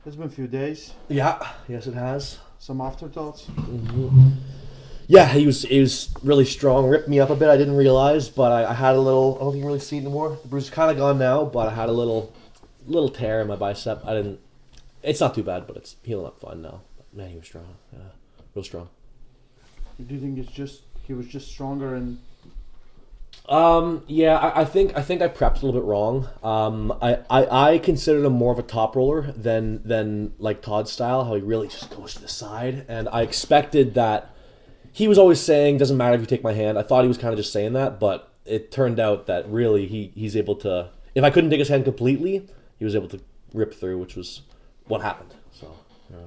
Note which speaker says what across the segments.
Speaker 1: It's been a few days.
Speaker 2: Yeah, yes, it has.
Speaker 1: Some afterthoughts.
Speaker 2: Yeah, he was really strong. Ripped me up a bit. I didn't realize, but I had a little. I don't think you can really see it anymore. The bruise is kind of gone now, but I had a little tear in my bicep. I didn't. It's not too bad, but it's healing up fine now. But man, he was strong. Yeah, real strong.
Speaker 1: Do you think he was just stronger and?
Speaker 2: Yeah, I think I prepped a little bit wrong. I considered him more of a top roller than like Todd's style, how he really just goes to the side. And I expected that he was always saying, doesn't matter if you take my hand. I thought he was kind of just saying that, but it turned out that really he's able to, if I couldn't take his hand completely, he was able to rip through, which was what happened. So, yeah.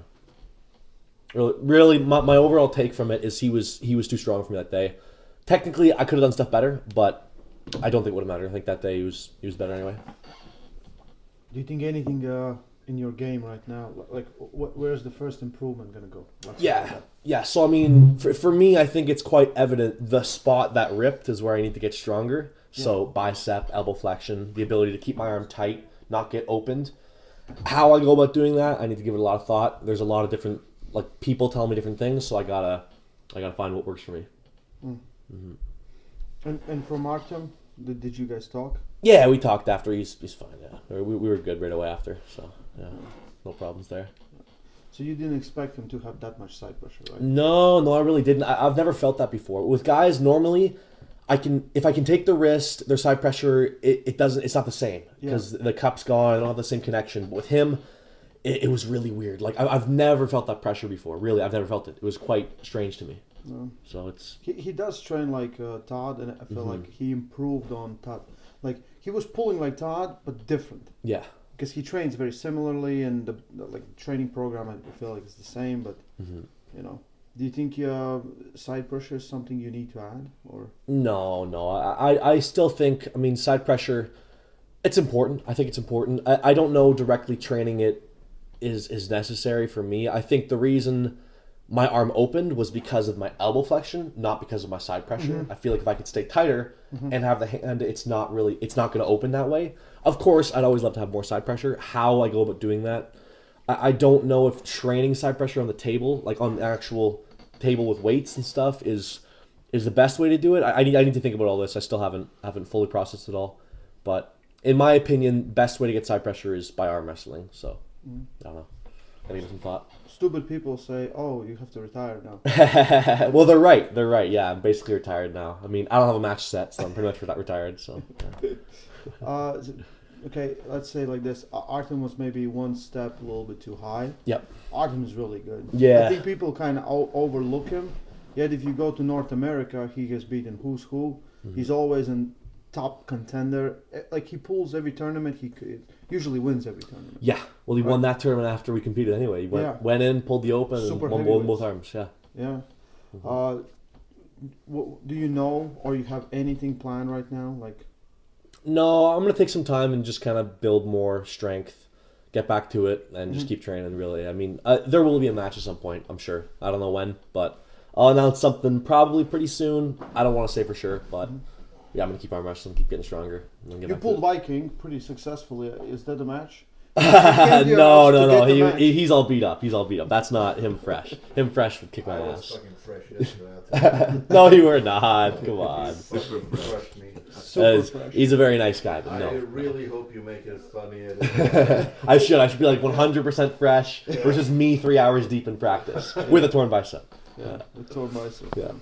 Speaker 2: Really, my overall take from it is he was too strong for me that day. Technically, I could have done stuff better, but I don't think it would have mattered. I think that day he was better anyway.
Speaker 1: Do you think anything in your game right now, like where's the first improvement gonna go?
Speaker 2: Yeah. So I mean, for me, I think it's quite evident the spot that ripped is where I need to get stronger. So bicep, elbow flexion, the ability to keep my arm tight, not get opened. How I go about doing that, I need to give it a lot of thought. There's a lot of different people telling me different things, so I gotta find what works for me.
Speaker 1: And from Artem, did you guys talk?
Speaker 2: Yeah, we talked after. He's fine. Yeah, we were good right away after. So yeah, no problems there.
Speaker 1: So you didn't expect him to have that much side pressure, right?
Speaker 2: No, I really didn't. I've never felt that before. With guys, normally, if I can take the wrist, their side pressure, it's not the same because the cup's gone. I don't have the same connection. But with him, it was really weird. Like I've never felt that pressure before. Really, I've never felt it. It was quite strange to me.
Speaker 1: No.
Speaker 2: So it's
Speaker 1: he does train like Todd, and I feel like he improved on Todd. Like he was pulling like Todd, but different.
Speaker 2: Yeah.
Speaker 1: Because he trains very similarly, and the training program I feel like is the same. But you know, do you think side pressure is something you need to add, or?
Speaker 2: No. I still think. I mean, side pressure. It's important. I think it's important. I don't know directly training it is necessary for me. I think the reason my arm opened was because of my elbow flexion, not because of my side pressure. I feel like if I could stay tighter and have the hand, it's not going to open that way. Of course, I'd always love to have more side pressure. How I go about doing that, I don't know if training side pressure on the table, like on the actual table with weights and stuff, is the best way to do it. I need to think about all this. I still haven't fully processed it all, but in my opinion, best way to get side pressure is by arm wrestling. So I don't know. Gotta give it some thought.
Speaker 1: Stupid people say, "Oh, you have to retire now."
Speaker 2: Well, they're right. Yeah, I'm basically retired now. I mean, I don't have a match set, so I'm pretty much retired. So. Yeah.
Speaker 1: Okay, let's say like this. Artem was maybe one step a little bit too high.
Speaker 2: Yep.
Speaker 1: Artem is really good.
Speaker 2: Yeah.
Speaker 1: I think people kind of overlook him. Yet if you go to North America, he has beaten who's who. He's always in top contender. Like he pulls every tournament. He usually wins every tournament.
Speaker 2: Yeah. Well, he won that tournament after we competed anyway. He went in, pulled the open, and won both arms. Yeah.
Speaker 1: Yeah. Do you know, or you have anything planned right now? Like.
Speaker 2: No, I'm gonna take some time and just kind of build more strength, get back to it, and just keep training. Really, I mean, there will be a match at some point. I'm sure. I don't know when, but I'll announce something probably pretty soon. I don't want to say for sure, but yeah, I'm gonna keep arm wrestling, keep getting stronger. And
Speaker 1: you pulled Viking pretty successfully. Is that the match?
Speaker 2: No. He's all beat up. That's not him fresh. Him fresh would kick my ass.
Speaker 3: Fucking fresh yesterday.
Speaker 2: No, you were not. Come on.
Speaker 3: Super fresh meat.
Speaker 1: Super fresh.
Speaker 2: He's a very nice guy, but no.
Speaker 3: I really hope you make it funny.
Speaker 2: I should be like 100% fresh versus me 3 hours deep in practice with a torn bicep.
Speaker 1: Yeah, a torn bicep.
Speaker 2: Yeah.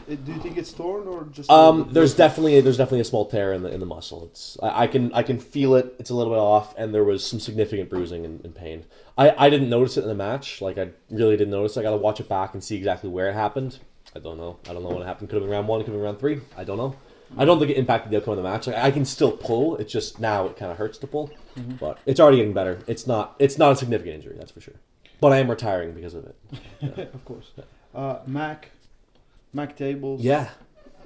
Speaker 1: Do you think it's torn or just?
Speaker 2: There's definitely a small tear in the muscle. I can feel it. It's a little bit off, and there was some significant bruising and pain. I didn't notice it in the match. Like I really didn't notice. I got to watch it back and see exactly where it happened. I don't know when it happened. Could have been round 1. Could have been round 3. I don't know. I don't think it impacted the outcome of the match. Like I can still pull. It's just now it kind of hurts to pull, but it's already getting better. It's not a significant injury, that's for sure. But I am retiring because of it. Yeah.
Speaker 1: Of course. Mac tables.
Speaker 2: Yeah.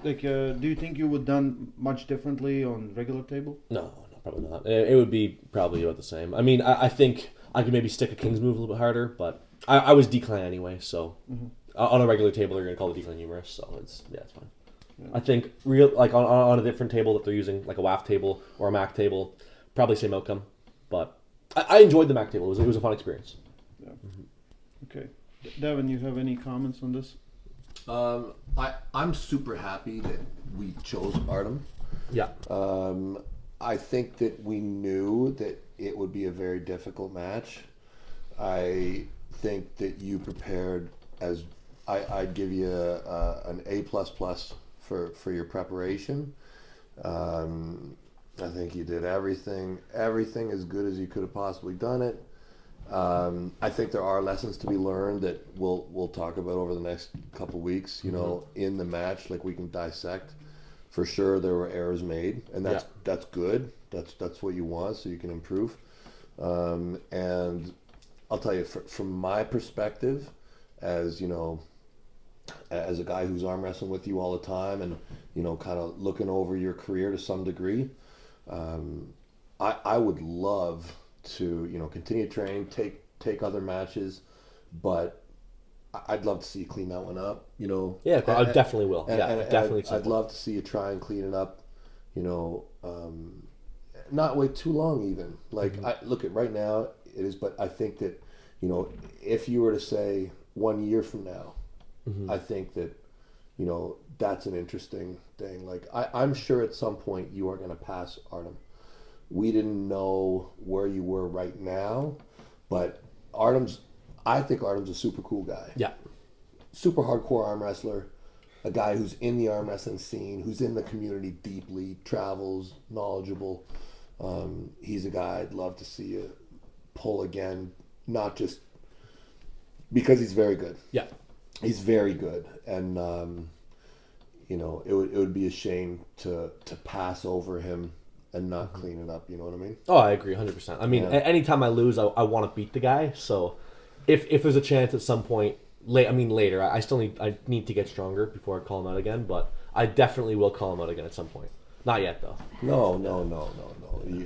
Speaker 1: Like, do you think you would done much differently on regular table?
Speaker 2: No, probably not. It would be probably about the same. I mean, I think I could maybe stick a King's move a little bit harder, but I was decline anyway, so on a regular table they're going to call the decline humorous, so it's fine. Yeah. I think on a different table that they're using, like a WAF table or a Mac table, probably same outcome, but I enjoyed the MAC table. It was a fun experience.
Speaker 1: Okay. Devon, you have any comments on this?
Speaker 4: I'm super happy that we chose Artem.
Speaker 2: Yeah.
Speaker 4: I think that we knew that it would be a very difficult match. I think that you prepared as I'd give you an A++ for your preparation. I think you did everything as good as you could have possibly done it. I think there are lessons to be learned that we'll talk about over the next couple weeks. You know, in the match, like we can dissect. For sure, there were errors made, and that's good. That's what you want, so you can improve. And I'll tell you, from my perspective, as you know, as a guy who's arm wrestling with you all the time, and you know, kind of looking over your career to some degree, I would love to, you know, continue training, take other matches, but I'd love to see you clean that one up, you know.
Speaker 2: Yeah, I definitely will. Definitely.
Speaker 4: I'd love to see you try and clean it up, you know, not wait too long even. Like, I look at right now, it is, but I think that, you know, if you were to say 1 year from now, I think that, you know, that's an interesting thing. Like, I'm sure at some point you are going to pass Artem. We didn't know where you were right now, but I think Artem's a super cool guy.
Speaker 2: Yeah.
Speaker 4: Super hardcore arm wrestler, a guy who's in the arm wrestling scene, who's in the community deeply, travels, knowledgeable. He's a guy I'd love to see you pull again, not just because he's very good.
Speaker 2: Yeah.
Speaker 4: He's very good, and you know, it would be a shame to pass over him and not clean it up. You know what I mean?
Speaker 2: Oh, I agree 100%. I mean, anytime I lose, I want to beat the guy. So if there's a chance at some point, later, I need to get stronger before I call him out again. But I definitely will call him out again at some point. Not yet, though.
Speaker 4: No.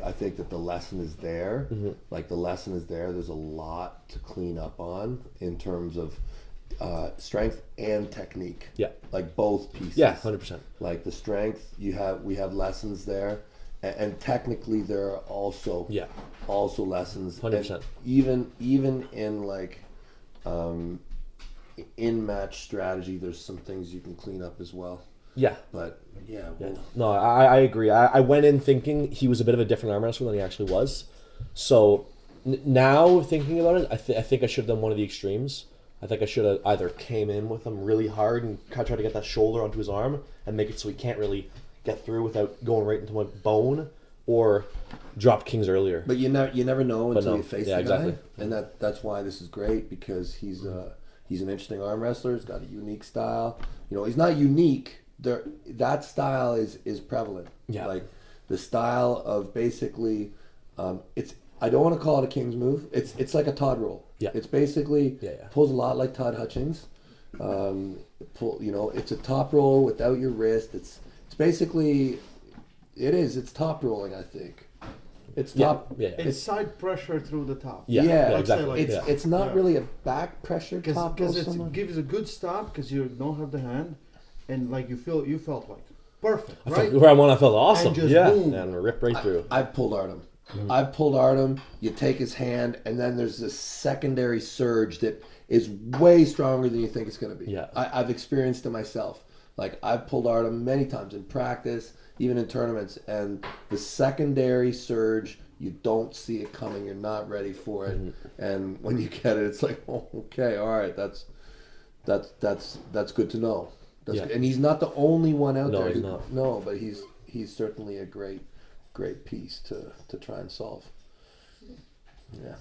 Speaker 4: I think that the lesson is there. Like, the lesson is there. There's a lot to clean up on in terms of strength and technique.
Speaker 2: Yeah.
Speaker 4: Like, both pieces.
Speaker 2: Yeah, 100%.
Speaker 4: Like, the strength, we have lessons there. And technically, there are also lessons.
Speaker 2: 100%.
Speaker 4: And even in like in match strategy, there's some things you can clean up as well.
Speaker 2: Yeah.
Speaker 4: But yeah. Well,
Speaker 2: No, I agree. I went in thinking he was a bit of a different arm wrestler than he actually was. So now thinking about it, I think I should have done one of the extremes. I think I should have either came in with him really hard and try to get that shoulder onto his arm and make it so he can't really get through without going right into my bone, or drop kings earlier.
Speaker 4: but you never know until you face the guy.
Speaker 2: Exactly.
Speaker 4: And that's why this is great, because he's an interesting arm wrestler. He's got a unique style. You know, he's not unique. That style is prevalent.
Speaker 2: Yeah.
Speaker 4: Like, the style of basically, I don't want to call it a king's move. It's like a Todd roll.
Speaker 2: Yeah.
Speaker 4: It's basically
Speaker 2: Yeah.
Speaker 4: pulls a lot like Todd Hutchings. It's a top roll without your wrist. It's basically, it's top rolling, I think. It's top.
Speaker 2: Yeah.
Speaker 1: It's side pressure through the top.
Speaker 4: Yeah,
Speaker 2: exactly.
Speaker 4: It's not really a back pressure top roll.
Speaker 1: Because it gives a good stop, because you don't have the hand, and like you felt like perfect, right?
Speaker 2: Where I felt awesome.
Speaker 1: And just
Speaker 2: Yeah.
Speaker 1: boom.
Speaker 2: And rip right through.
Speaker 4: I've pulled Artem. I've pulled Artem. You take his hand, and then there's this secondary surge that is way stronger than you think it's going to be.
Speaker 2: Yeah.
Speaker 4: I've experienced it myself. Like, I've pulled Artem many times in practice, even in tournaments, and the secondary surge, you don't see it coming. You're not ready for it, and when you get it, it's like, oh, okay, all right, that's good to know. That's good. And he's not the only one out there.
Speaker 2: No, he's not.
Speaker 4: No, but he's certainly a great piece to try and solve. Yeah.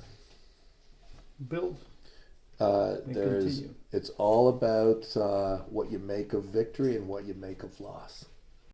Speaker 1: Build.
Speaker 4: It's all about what you make of victory and what you make of loss.